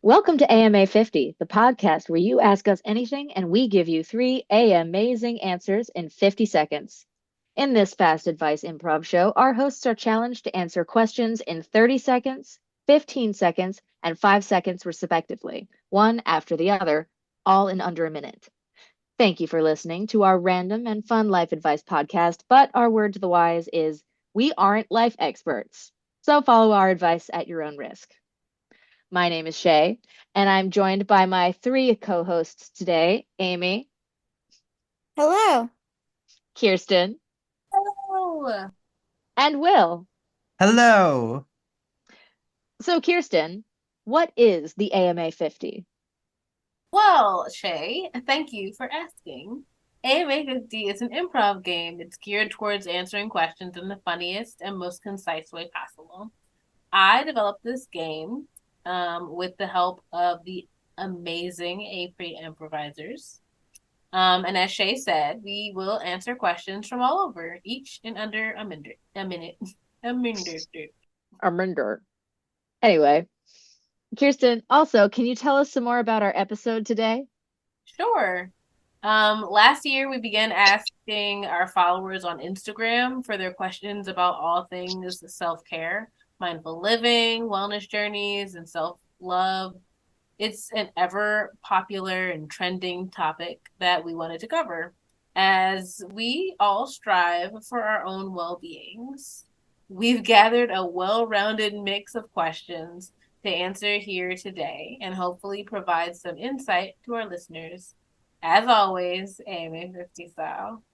Welcome to AMA 50, the podcast where you ask us anything and we give you three amazing answers in 50 seconds. In this fast advice improv show, our hosts are challenged to answer questions in 30 seconds, 15 seconds, and 5 seconds respectively, one after the other, all in under a minute. Thank you for listening to our random and fun life advice podcast, but our word to the wise is we aren't life experts. So follow our advice at your own risk. My name is Shay, and I'm joined by my three co-hosts today, Amy, Hello. Kirsten, Hello. and Will. Hello. So, Kirsten, what is the AMA 50? Well, Shay, thank you for asking. AMA-50 is an improv game. It's geared towards answering questions in the funniest and most concise way possible. I developed this game with the help of the amazing A-Pre improvisers. And as Shay said, we will answer questions from all over, each in under a minute. Arminder. Anyway, Kirsten, also, can you tell us some more about our episode today? Sure. Last year we began asking our followers on Instagram for their questions about all things self-care, mindful living, wellness journeys, and self-love. It's an ever popular and trending topic that we wanted to cover as we all strive for our own well-beings. We've gathered a well-rounded mix of questions to answer here today and hopefully provide some insight to our listeners. As always, AMA 50 style.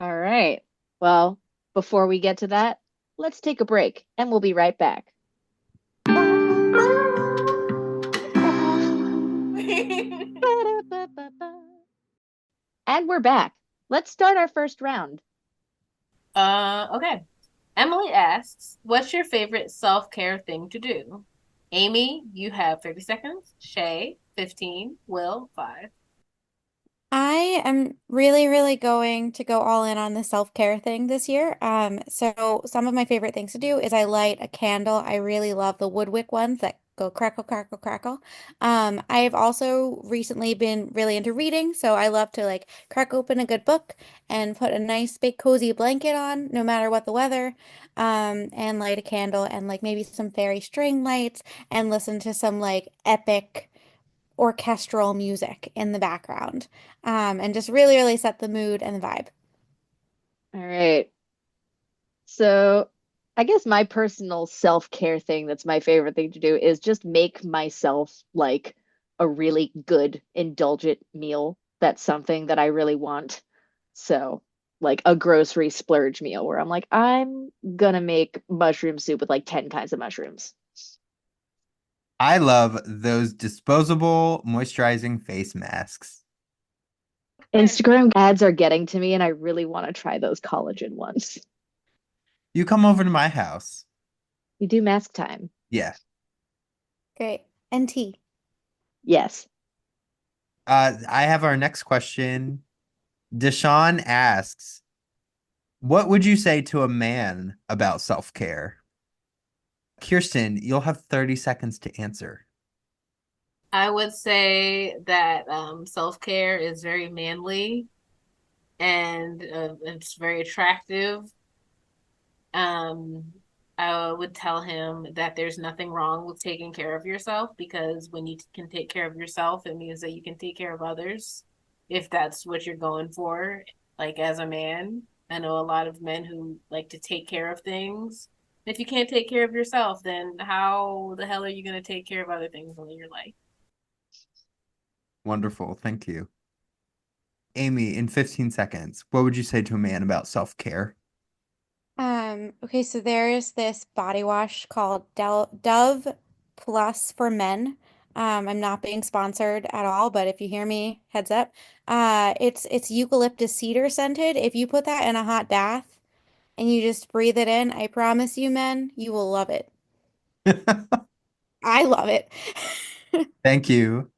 All right. Well, before we get to that, let's take a break and we'll be right back. And we're back. Let's start our first round. Okay. Emily asks, what's your favorite self-care thing to do? Amy, you have 30 seconds. Shay, 15. Will, 5. I am really going to go all in on the self-care thing this year. So some of my favorite things to do is I light a candle. I really love the woodwick ones that go crackle, crackle, crackle. I've also recently been really into reading, so I love to like crack open a good book and put a nice big cozy blanket on, no matter what the weather, and light a candle and like maybe some fairy string lights and listen to some like epic orchestral music in the background, and just really set the mood and the vibe. All right. So, I guess my personal self-care thing that's my favorite thing to do is just make myself like a really good, indulgent meal. That's something that I really want. So, like a grocery splurge meal where I'm like, I'm gonna make mushroom soup with like 10 kinds of mushrooms. I love those disposable moisturizing face masks. Instagram ads are getting to me, and I really want to try those collagen ones. You come over to my house. You do mask time. Yeah. Great. And tea. Yes. I have our next question. Deshaun asks, what would you say to a man about self-care? Kirsten, you'll have 30 seconds to answer. I would say that self-care is very manly and it's very attractive. I would tell him that there's nothing wrong with taking care of yourself, because when you can take care of yourself, it means that you can take care of others if that's what you're going for. Like as a man, I know a lot of men who like to take care of things. If you can't take care of yourself, then how the hell are you going to take care of other things in your life? Wonderful. Thank you. Amy, in 15 seconds, what would you say to a man about self-care? Okay, so there is this body wash called Dove Plus for men. I'm not being sponsored at all, but if you hear me, heads up. It's eucalyptus cedar scented. If you put that in a hot bath and you just breathe it in, I promise you, men, you will love it. I love it. Thank you.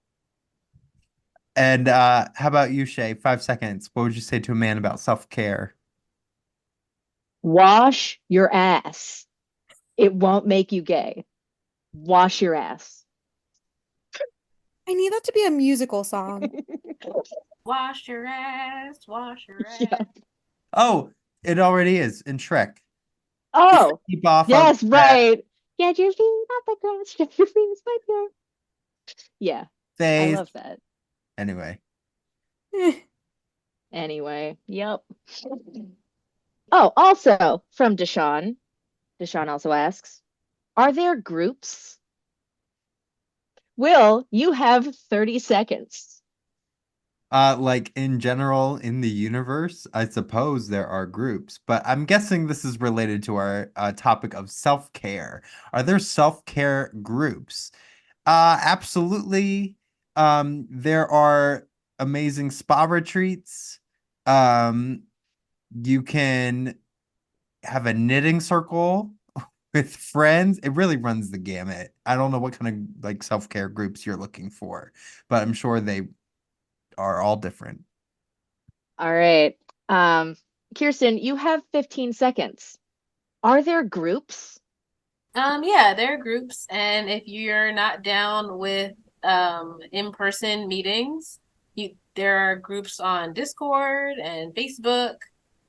And how about you, Shay? 5 seconds. What would you say to a man about self-care? Wash your ass. It won't make you gay. Wash your ass. I need that to be a musical song. Wash your ass, wash your Yeah. ass. Oh, it already is in Shrek. Oh, Keep off of yes, that right. Get your feet off the ground. Get your feet with your. Yeah, I face. love that. Anyway, Anyway, yep. Oh, also from Deshaun. Deshaun also asks, are there groups? Will, you have 30 seconds. like in general in the universe, I suppose there are groups, but I'm guessing this is related to our topic of self-care. Are there self-care groups? Absolutely. There are amazing spa retreats. Um, you can have a knitting circle with friends. It really runs the gamut. I don't know what kind of like self-care groups you're looking for, but I'm sure they are all different. All right. Um, Kirsten, you have 15 seconds. Are there groups? Yeah, there are groups, and if you're not down with in-person meetings, there are groups on Discord and Facebook,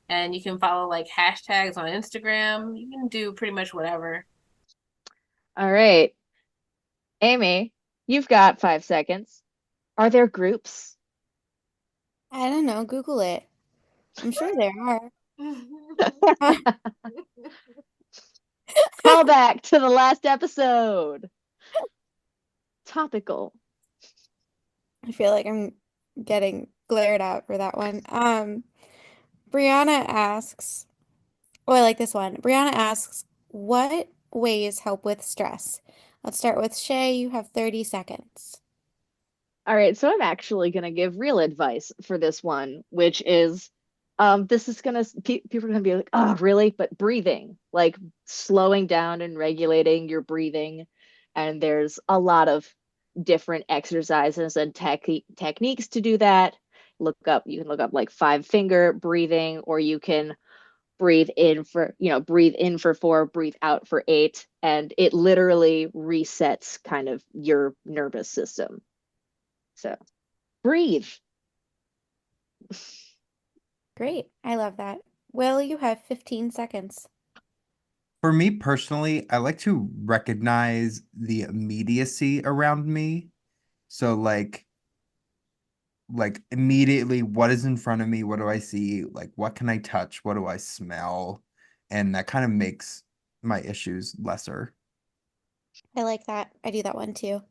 and you can follow like hashtags on Instagram. You can do pretty much whatever. All right. Amy, you've got 5 seconds. Are there groups? I don't know. Google it. I'm sure there are. Call back to the last episode. Topical. I feel like I'm getting glared at for that one. Brianna asks, oh, I like this one. Brianna asks, what ways help with stress? Let's start with Shay. You have 30 seconds. All right, so I'm actually going to give real advice for this one, which is this is going to people are going to be like, "Oh, really?" But breathing, like slowing down and regulating your breathing. And there's a lot of different exercises and techniques to do that. You can look up like 5 finger breathing, or you can breathe in for 4, breathe out for 8, and it literally resets kind of your nervous system. So breathe. Great. I love that. Will, you have 15 seconds. For me personally, I like to recognize the immediacy around me. So like immediately what is in front of me? What do I see? Like what can I touch? What do I smell? And that kind of makes my issues lesser. I like that. I do that one too.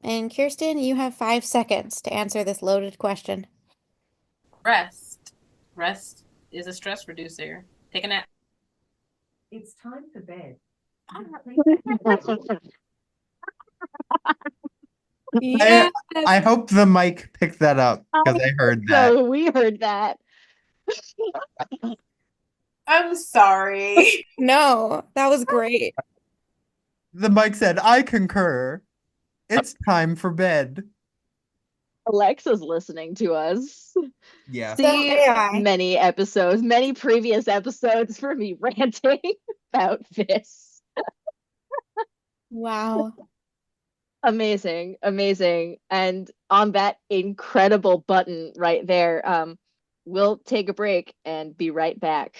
And Kirsten, you have 5 seconds to answer this loaded question. Rest. Rest is a stress reducer. Take a nap. It's time for bed. Yeah. I hope the mic picked that up because I heard that. So we heard that. I'm sorry. No, that was great. The mic said, I concur. It's time for bed. Alexa's listening to us. Yeah. So See am I. many previous episodes for me ranting about this. Wow. Amazing, amazing. And on that incredible button right there, we'll take a break and be right back.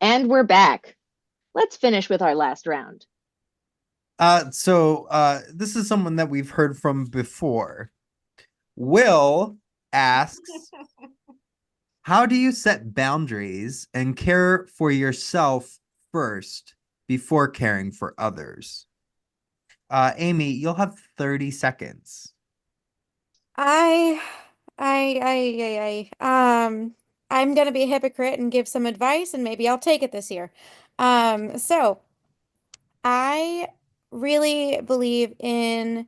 And we're back. Let's finish with our last round. So this is someone that we've heard from before. Will asks, how do you set boundaries and care for yourself first before caring for others? Amy, you'll have 30 seconds. I, I'm gonna be a hypocrite and give some advice, and maybe I'll take it this year. So I really believe in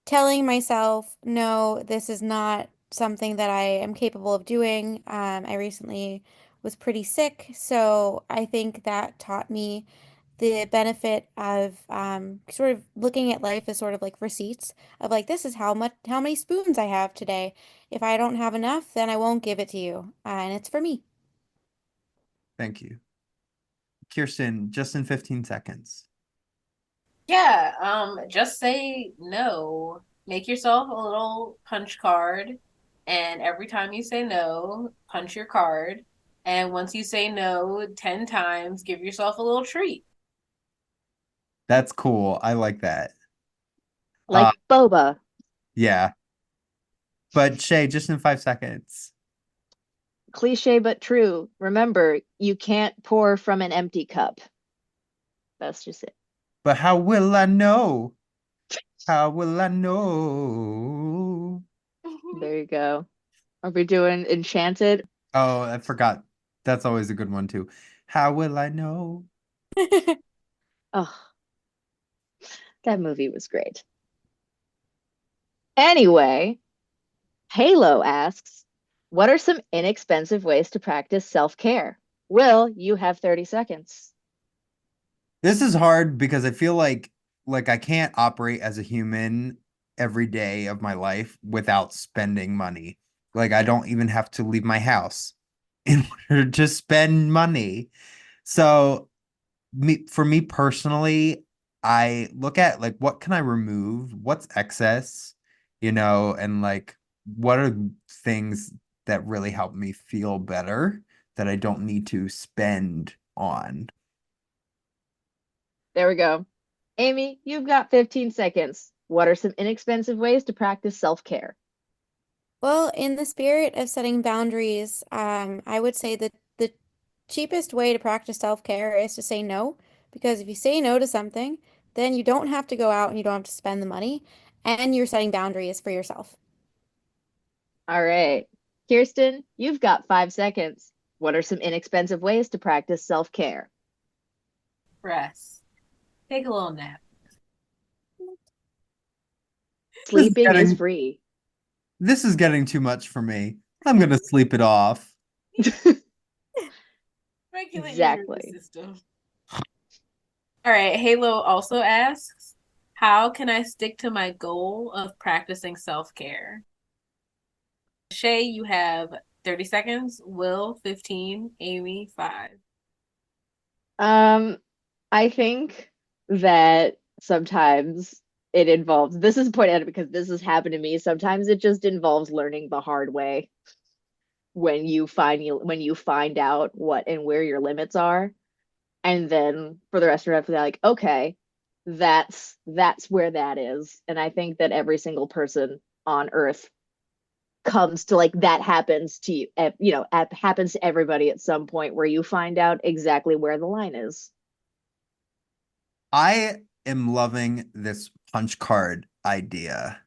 telling myself, no, this is not something that I am capable of doing. I recently was pretty sick, so I think that taught me the benefit of sort of looking at life as sort of like receipts of like this is how many spoons I have today. If I don't have enough, then I won't give it to you, and it's for me. Thank you. Kirsten, just in 15 seconds. Yeah, just say no. Make yourself a little punch card, and every time you say no, punch your card. And once you say no 10 times, give yourself a little treat. That's cool. I like that. Like boba. Yeah. But Shay, just in 5 seconds. Cliche but true. Remember, you can't pour from an empty cup. That's just it. But how will I know? How will I know? There you go. Are we doing Enchanted? Oh, I forgot. That's always a good one too. How will I know? Oh, that movie was great. Anyway, Halo asks, what are some inexpensive ways to practice self-care? Will, you have 30 seconds. This is hard because I feel like I can't operate as a human every day of my life without spending money. Like I don't even have to leave my house in order to spend money. So for me personally, I look at like what can I remove, what's excess, and like what are things that really help me feel better that I don't need to spend on. There we go. Amy, you've got 15 seconds. What are some inexpensive ways to practice self-care? Well, in the spirit of setting boundaries, I would say that the cheapest way to practice self-care is to say no, because if you say no to something, then you don't have to go out and you don't have to spend the money, and you're setting boundaries for yourself. All right. Kirsten, you've got 5 seconds. What are some inexpensive ways to practice self-care? Rest. Take a little nap. This is Sleeping is getting free. this is getting too much for me. I'm gonna sleep it off. Regulate your nervous Exactly. system. All right, Halo also asks, how can I stick to my goal of practicing self-care? Shay, you have 30 seconds. Will, 15. Amy, 5. I think that sometimes it involves, this is pointed out because this has happened to me. Sometimes it just involves learning the hard way when you find out what and where your limits are. And then for the rest of your life, they're like, okay, that's where that is. And I think that every single person on Earth comes to like that happens to you, happens to everybody at some point where you find out exactly where the line is. I am loving this punch card idea.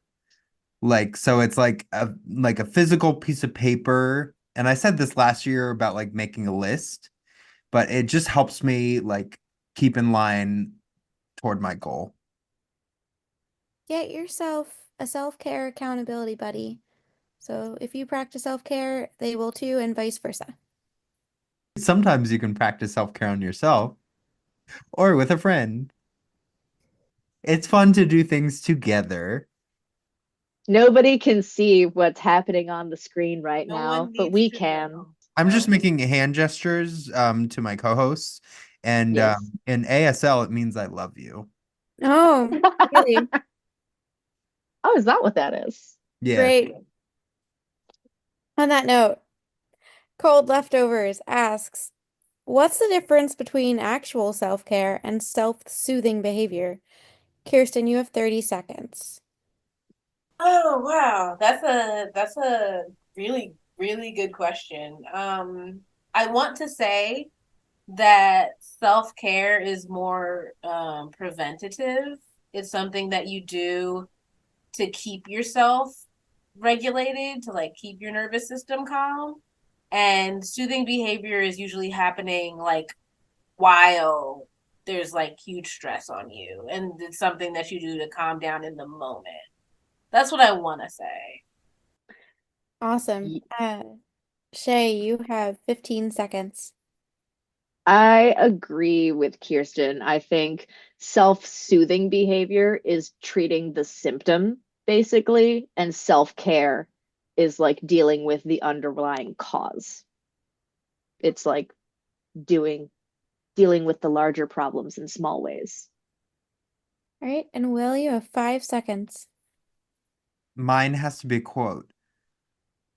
Like, so it's like a physical piece of paper. And I said this last year about like making a list, but it just helps me like keep in line toward my goal. Get yourself a self-care accountability buddy. So if you practice self-care, they will too, and vice versa. Sometimes you can practice self-care on yourself or with a friend. It's fun to do things together. Nobody can see what's happening on the screen right No now, one but needs we to can. know. I'm just No. making hand gestures to my co-hosts, and Yes. in ASL it means I love you. Oh, really? Oh, is that what that is? Yeah. Great. On that note, Cold Leftovers asks, what's the difference between actual self-care and self-soothing behavior? Kirsten, you have 30 seconds. Oh, wow. That's a really, really good question. I want to say that self-care is more preventative. It's something that you do to keep yourself regulated, to like keep your nervous system calm. And soothing behavior is usually happening like while there's like huge stress on you. And it's something that you do to calm down in the moment. That's what I want to say. Awesome. Y- Shay, you have 15 seconds. I agree with Kirsten. I think self-soothing behavior is treating the symptom, basically, and self-care is like dealing with the underlying cause. It's like doing dealing with the larger problems in small ways. All right, and Will, you have 5 seconds. Mine has to be a quote.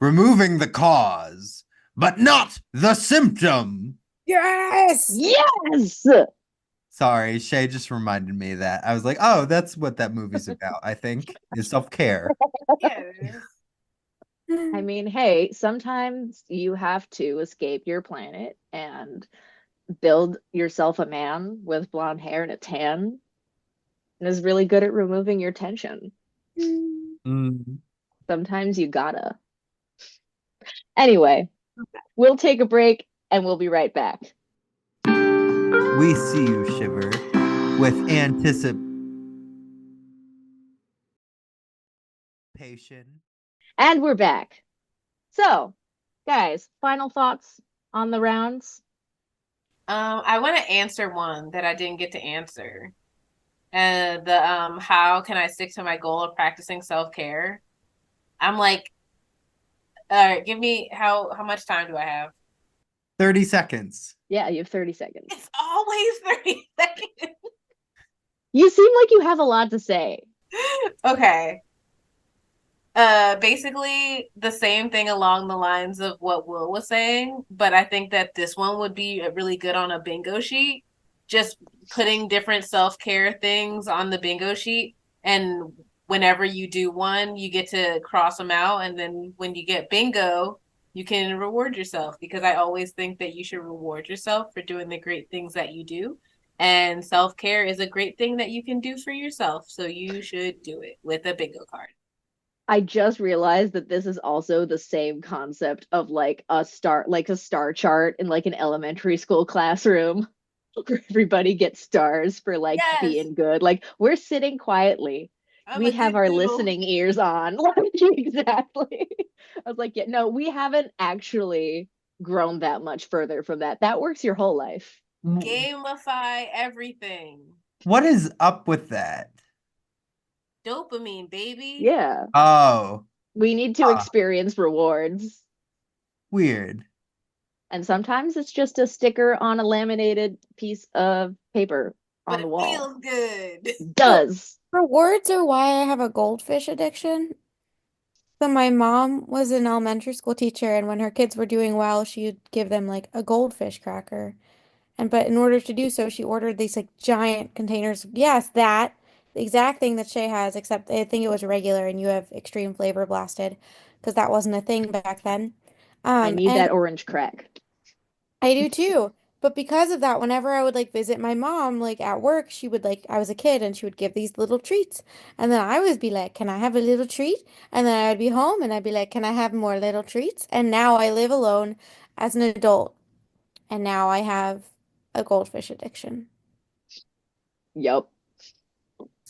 Removing the cause, but not the symptom. Yes! Yes! Sorry, Shay just reminded me of that. I was like, oh, that's what that movie's about, I think, is self-care. Yeah, it is. I mean, hey, sometimes you have to escape your planet and build yourself a man with blonde hair and a tan and is really good at removing your tension. Mm. Sometimes you gotta. Anyway, we'll take a break and we'll be right back. We see you shiver with anticipation. And we're back. So, guys, final thoughts on the rounds? I want to answer one that I didn't get to answer. And the how can I stick to my goal of practicing self-care? I'm like, all right, give me how much time do I have? 30 seconds. Yeah, you have 30 seconds. It's always 30 seconds. You seem like you have a lot to say. Okay. Basically the same thing along the lines of what Will was saying, but I think that this one would be really good on a bingo sheet. Just putting different self-care things on the bingo sheet, and whenever you do one, you get to cross them out, and then when you get bingo, you can reward yourself, because I always think that you should reward yourself for doing the great things that you do. And self-care is a great thing that you can do for yourself, so you should do it with a bingo card. I just realized that this is also the same concept of like a star chart in like an elementary school classroom where everybody gets stars for like Yes. being good. Like we're sitting quietly. I'm We a have good our noodle. listening ears on. Like, exactly. I was like, yeah, no, we haven't actually grown that much further from that. That works your whole life. Gamify everything. What is up with that? Dopamine, baby. Yeah. Oh, We need to experience rewards. weird. And sometimes it's just a sticker on a laminated piece of paper But on the it wall. feels good. Does. Rewards are why I have a goldfish addiction. So my mom was an elementary school teacher, and when her kids were doing well, she would give them like a goldfish cracker. And but in order to do so, she ordered these like giant containers. Yes, that the exact thing that Shay has, except I think it was regular and you have extreme flavor blasted because that wasn't a thing back then. I need And that orange crack. I do too. But because of that, whenever I would like visit my mom, like at work, she would like, I was a kid and she would give these little treats. And then I would be like, can I have a little treat? And then I would be home and I'd be like, can I have more little treats? And now I live alone as an adult. And now I have a goldfish addiction. Yup.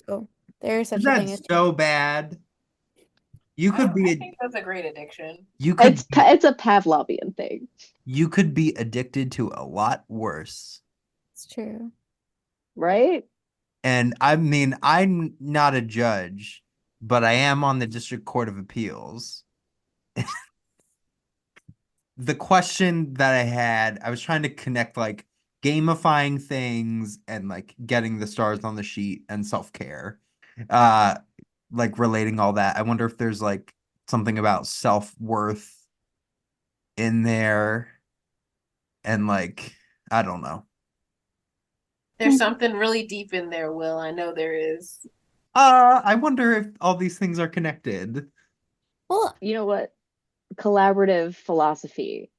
So there is such a thing That's as so bad. You could I be think that's a great addiction. It's a Pavlovian thing. You could be addicted to a lot worse. it's true. Right? And I mean, I'm not a judge, but I am on the District Court of Appeals. The question that I had, I was trying to connect like gamifying things and like getting the stars on the sheet and self-care. Like relating all that. I wonder if there's like something about self-worth in there and like I don't know. There's something really deep in there, Will. I know there is. I wonder if all these things are connected. Well, You know what? Collaborative philosophy.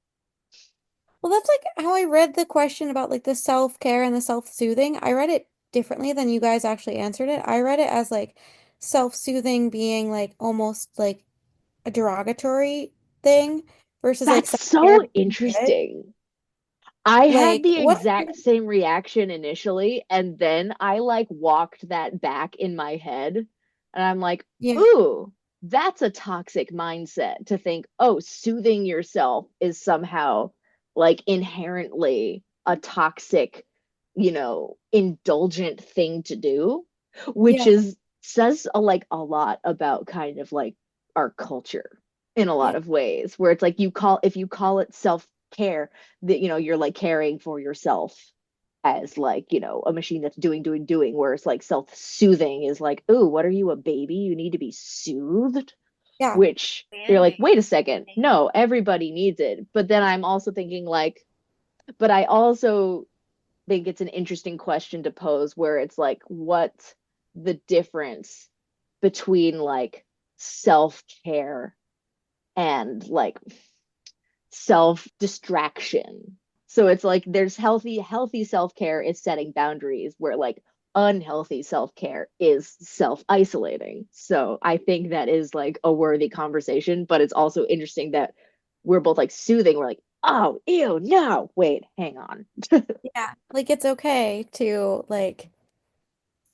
well, that's like how I read the question about like the self-care and the self-soothing. I read it differently than you guys actually answered it. I read it as like self-soothing being like almost like a derogatory thing versus like That's self-care so being good. interesting. I had Like the what? exact same reaction initially, and then I like walked that back in my head, and I'm like, Yeah. ooh, that's a toxic mindset to think, oh, soothing yourself is somehow like inherently a toxic, indulgent thing to do, which Yeah. is says like a lot about kind of like our culture in a lot Yeah. of ways, where it's like if you call it self-care, that you're like caring for yourself as like, a machine that's doing, whereas like self-soothing is like, ooh, what are you, a baby? You need to be soothed, Yeah. which you're like, Band-aid. wait a second, no, everybody needs it. But then I'm also thinking like, but I also think it's an interesting question to pose where it's like, what's the difference between like self-care and like self distraction? So it's like there's healthy self-care is setting boundaries, where like unhealthy self-care is self-isolating. So I think that is like a worthy conversation, but it's also interesting that we're both like soothing. We're like, oh, ew, no, wait, hang on. Yeah. Like it's okay to like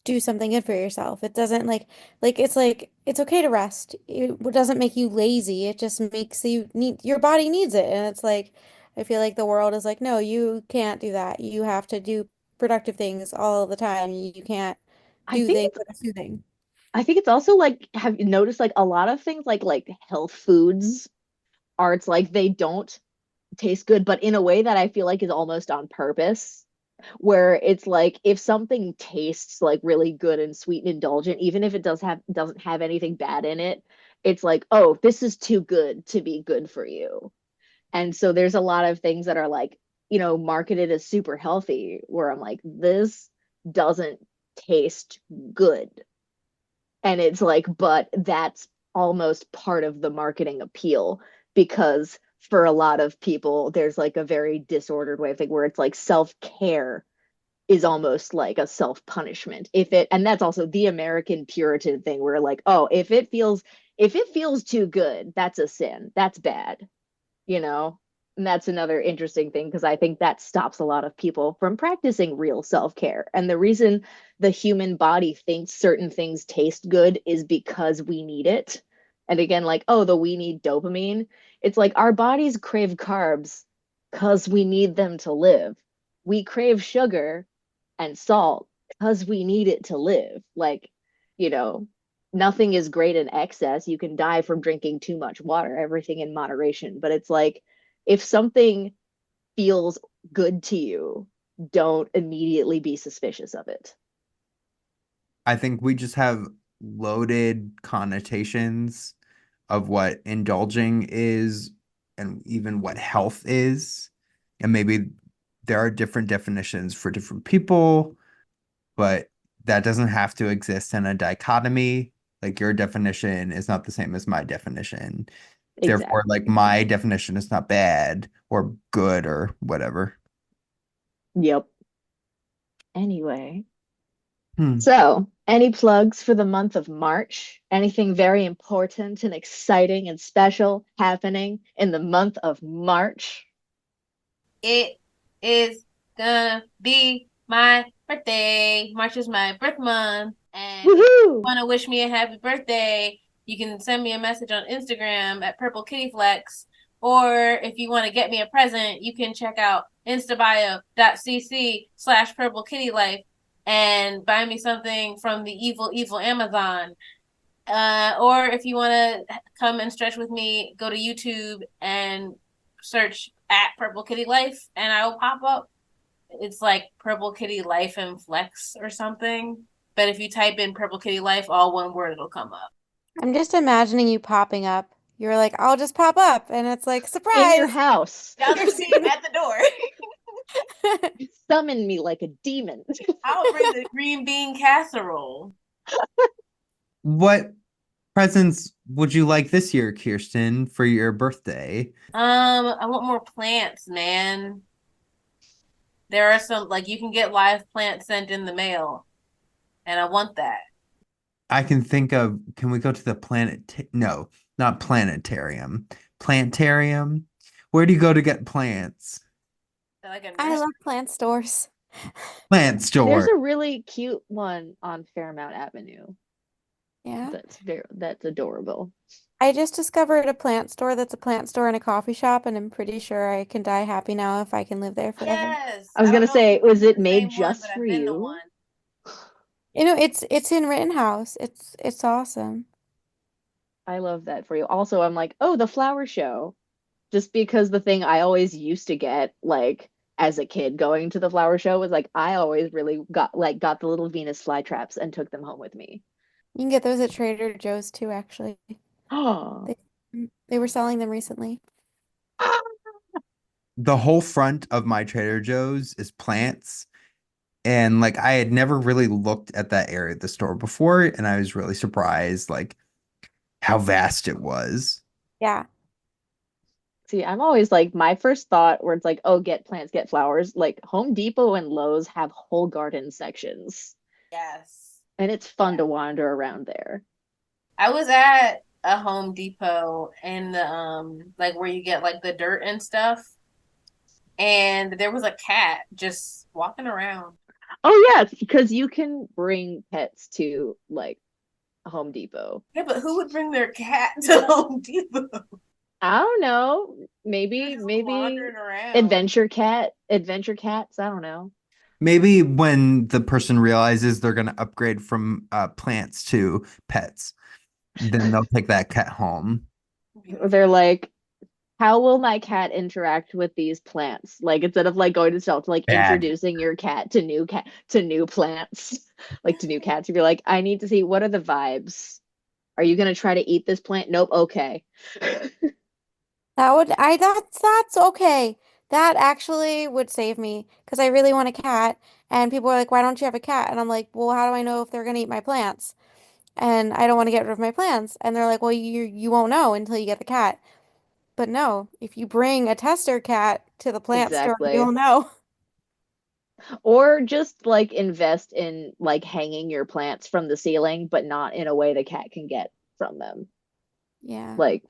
do something good for yourself. It doesn't like it's okay to rest. It doesn't make you lazy. It just makes you need your body needs it. And it's like I feel like the world is like, no, you can't do that. You have to do productive things all the time. You can't I do think things it's that are soothing. I think it's also like, have you noticed like a lot of things like health foods are, it's like they don't taste good, but in a way that I feel like is almost on purpose, where it's like if something tastes like really good and sweet and indulgent, even if it doesn't have anything bad in it, it's like, oh, this is too good to be good for you. And so there's a lot of things that are like, marketed as super healthy, where I'm like, this doesn't taste good. And it's like, but that's almost part of the marketing appeal, because for a lot of people, there's like a very disordered way of thinking, where it's like self-care is almost like a self-punishment. And that's also the American Puritan thing, where like, oh, if it feels too good, that's a sin. That's bad, you know? And that's another interesting thing, because I think that stops a lot of people from practicing real self-care. And the reason the human body thinks certain things taste good is because we need it. And again, like, oh, we need dopamine. It's like our bodies crave carbs because we need them to live. We crave sugar and salt because we need it to live. Like, you know, nothing is great in excess. You can die from drinking too much water, everything in moderation. But it's like, if something feels good to you, don't immediately be suspicious of it. I think we just have loaded connotations of what indulging is and even what health is. And maybe there are different definitions for different people, but that doesn't have to exist in a dichotomy. Like your definition is not the same as my definition. Therefore, like Exactly. my definition is not bad or good or whatever. Yep. Anyway, Hmm. so any plugs for the month of March? Anything very important and exciting and special happening in the month of March? It is gonna be my birthday. March is my birth month. And if you Woohoo! want to wish me a happy birthday, you can send me a message on Instagram at Purple Kitty Flex. Or if you want to get me a present, you can check out instabio.cc/Purple Kitty Life and buy me something from the evil Amazon. Or if you want to come and stretch with me, go to YouTube and search at Purple Kitty Life, and I will pop up. It's like Purple Kitty Life and Flex or something. But if you type in Purple Kitty Life, all one word, it'll come up. I'm just imagining you popping up. You're like, I'll just pop up. And it's like, In your surprise. house. Down the street at the door. Summon me like a demon. I'll bring the green bean casserole. What presents would you like this year, Kirsten, for your birthday? I want more plants, man. There are some, like, you can get live plants sent in the mail, and I want that. I can think of, can we go to the no, not planetarium. Plantarium? Where do you go to get plants? Like a I nurse. love plant stores. Plant There's store. a really cute one on Fairmount Avenue. Yeah. That's adorable. I just discovered a plant store that's a plant store and a coffee shop, and I'm pretty sure I can die happy now if I can live there forever. Yes. I was I don't gonna know if say, was it's it the made same one, just but for I've been to you? one. It's in Rittenhouse. It's awesome. I love that for you. Also, I'm like, oh, the flower show. Just because the thing I always used to get, like as a kid going to the flower show was like I always really got the little Venus flytraps and took them home with me. You can get those at Trader Joe's too, actually. Oh, They they were selling them recently. The whole front of my Trader Joe's is plants. And like I had never really looked at that area of the store before, and I was really surprised like how vast it was. Yeah. see, I'm always like my first thought where it's like, oh, get plants, get flowers. Like Home Depot and Lowe's have whole garden sections, Yes. and it's fun to wander around there. I was at a Home Depot in the like where you get like the dirt and stuff, and there was a cat just walking around. Oh yeah, because you can bring pets to like Home Depot. Yeah, but who would bring their cat to Home Depot? I don't know. They're just Maybe wandering around. adventure cats. I don't know. Maybe when the person realizes they're going to upgrade from plants to pets, then they'll take that cat home. They're like, how will my cat interact with these plants? Like instead of like going to shelter, like Bad. introducing your cat to new plants, like to new cats. You'd be like, I need to see what are the vibes. Are you gonna try to eat this plant? Nope. Okay. That's okay. That actually would save me because I really want a cat. And people are like, why don't you have a cat? And I'm like, well, how do I know if they're gonna eat my plants? And I don't want to get rid of my plants. And they're like, well, you won't know until you get the cat. But no, if you bring a tester cat to the plant store, Exactly. you'll know. Or just like invest in like hanging your plants from the ceiling, but not in a way the cat can get from them. Yeah, Like,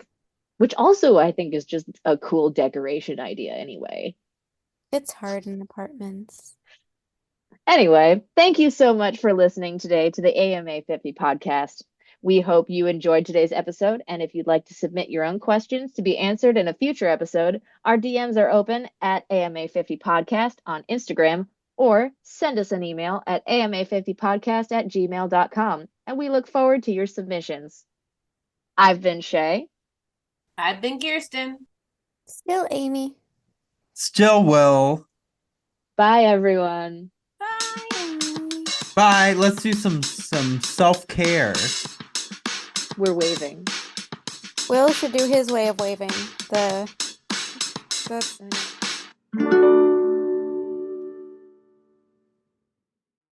which also I think is just a cool decoration idea anyway. it's hard in apartments. Anyway, thank you so much for listening today to the AMA 50 podcast. We hope you enjoyed today's episode. And if you'd like to submit your own questions to be answered in a future episode, our DMs are open at AMA 50 podcast on Instagram or send us an email at ama50podcast@gmail.com. And we look forward to your submissions. I've been Shay. I've been Kirsten. Still Amy. Still will. Bye, everyone. Bye. Bye. Let's do some self-care. We're waving. Will should do his way of waving. The